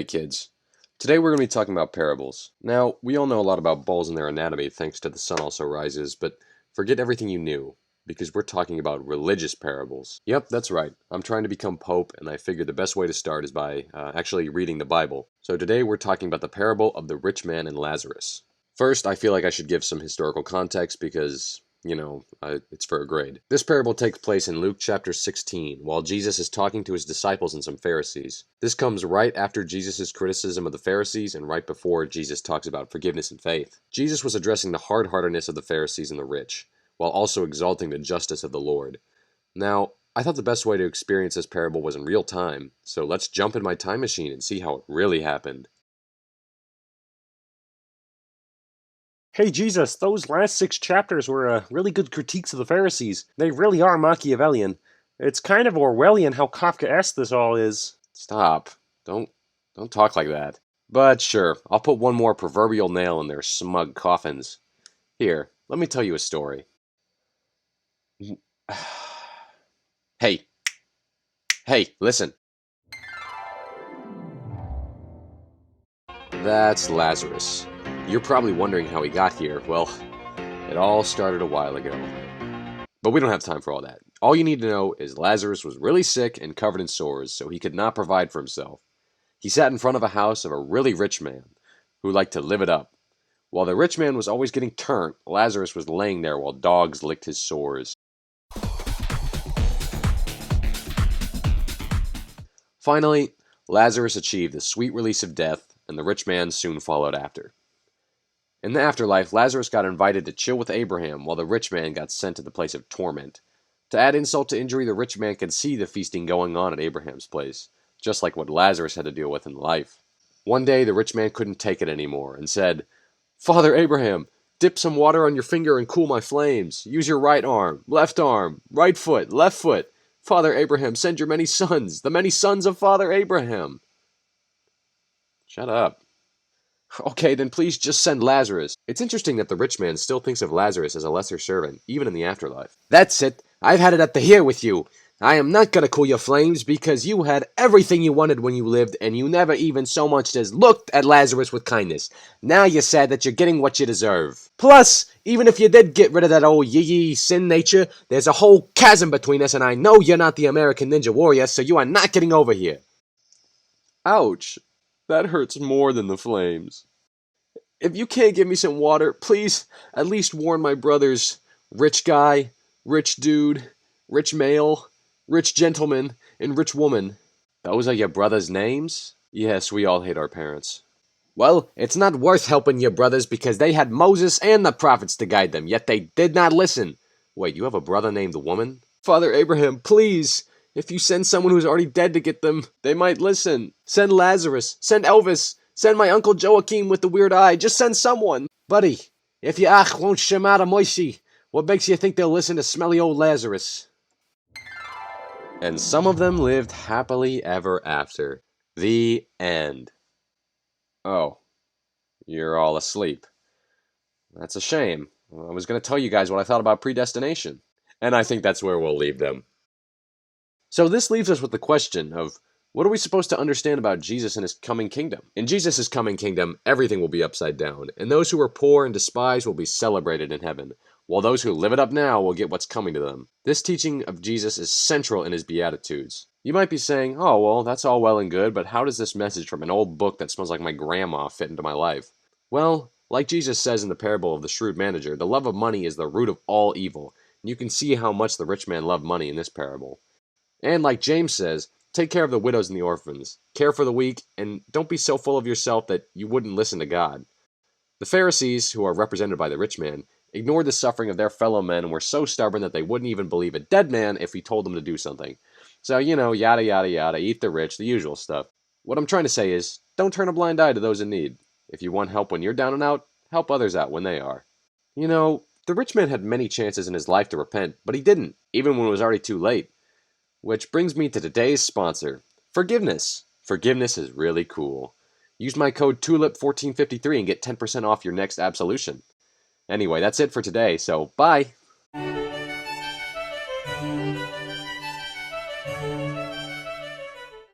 Hey kids, today we're going to be talking about parables. Now, we all know a lot about balls and their anatomy thanks to The Sun Also Rises, but forget everything you knew, because we're talking about religious parables. Yep, that's right. I'm trying to become Pope, and I figured the best way to start is by actually reading the Bible. So today we're talking about the parable of the Rich Man and Lazarus. First, I feel like I should give some historical context because, it's for a grade. This parable takes place in Luke chapter 16, while Jesus is talking to his disciples and some Pharisees. This comes right after Jesus' criticism of the Pharisees and right before Jesus talks about forgiveness and faith. Jesus was addressing the hard-heartedness of the Pharisees and the rich, while also exalting the justice of the Lord. Now, I thought the best way to experience this parable was in real time, so let's jump in my time machine and see how it really happened. Hey Jesus, those last 6 chapters were really good critiques of the Pharisees. They really are Machiavellian. It's kind of Orwellian how Kafkaesque this all is. Stop. Don't talk like that. But sure, I'll put one more proverbial nail in their smug coffins. Here, let me tell you a story. Hey. Hey, listen. That's Lazarus. You're probably wondering how he got here. Well, it all started a while ago. But we don't have time for all that. All you need to know is Lazarus was really sick and covered in sores, so he could not provide for himself. He sat in front of a house of a really rich man, who liked to live it up. While the rich man was always getting turned, Lazarus was laying there while dogs licked his sores. Finally, Lazarus achieved the sweet release of death, and the rich man soon followed after. In the afterlife, Lazarus got invited to chill with Abraham, while the rich man got sent to the place of torment. To add insult to injury, the rich man could see the feasting going on at Abraham's place, just like what Lazarus had to deal with in life. One day, the rich man couldn't take it anymore, and said, "Father Abraham, dip some water on your finger and cool my flames. Use your right arm, right foot, left foot. Father Abraham, send your many sons, the many sons of Father Abraham." Shut up. Okay, then please just send Lazarus. It's interesting that the rich man still thinks of Lazarus as a lesser servant, even in the afterlife. That's it. I've had it up to here with you. I am not gonna cool your flames because you had everything you wanted when you lived and you never even so much as looked at Lazarus with kindness. Now you're sad that you're getting what you deserve. Plus, even if you did get rid of that old yee sin nature, there's a whole chasm between us and I know you're not the American Ninja Warrior, so you are not getting over here. Ouch. That hurts more than the flames. If you can't give me some water, please at least warn my brothers, rich guy, rich dude, rich male, rich gentleman, and rich woman. Those are your brothers' names? Yes, we all hate our parents. Well, it's not worth helping your brothers because they had Moses and the prophets to guide them, yet they did not listen. Wait, you have a brother named Woman? Father Abraham, please! If you send someone who's already dead to get them, they might listen. Send Lazarus. Send Elvis. Send my Uncle Joachim with the weird eye. Just send someone. Buddy, if your ach won't shemata moishi, what makes you think they'll listen to smelly old Lazarus? And some of them lived happily ever after. The end. Oh, you're all asleep. That's a shame. I was going to tell you guys what I thought about predestination. And I think that's where we'll leave them. So this leaves us with the question of, what are we supposed to understand about Jesus and his coming kingdom? In Jesus' coming kingdom, everything will be upside down, and those who are poor and despised will be celebrated in heaven, while those who live it up now will get what's coming to them. This teaching of Jesus is central in his Beatitudes. You might be saying, oh, well, that's all well and good, but how does this message from an old book that smells like my grandma fit into my life? Well, like Jesus says in the parable of the shrewd manager, the love of money is the root of all evil, and you can see how much the rich man loved money in this parable. And like James says, take care of the widows and the orphans, care for the weak, and don't be so full of yourself that you wouldn't listen to God. The Pharisees, who are represented by the rich man, ignored the suffering of their fellow men and were so stubborn that they wouldn't even believe a dead man if he told them to do something. So, yada yada yada, eat the rich, the usual stuff. What I'm trying to say is, don't turn a blind eye to those in need. If you want help when you're down and out, help others out when they are. The rich man had many chances in his life to repent, but he didn't, even when it was already too late. Which brings me to today's sponsor, forgiveness. Forgiveness is really cool. Use my code TULIP1453 and get 10% off your next absolution. Anyway, that's it for today, so bye!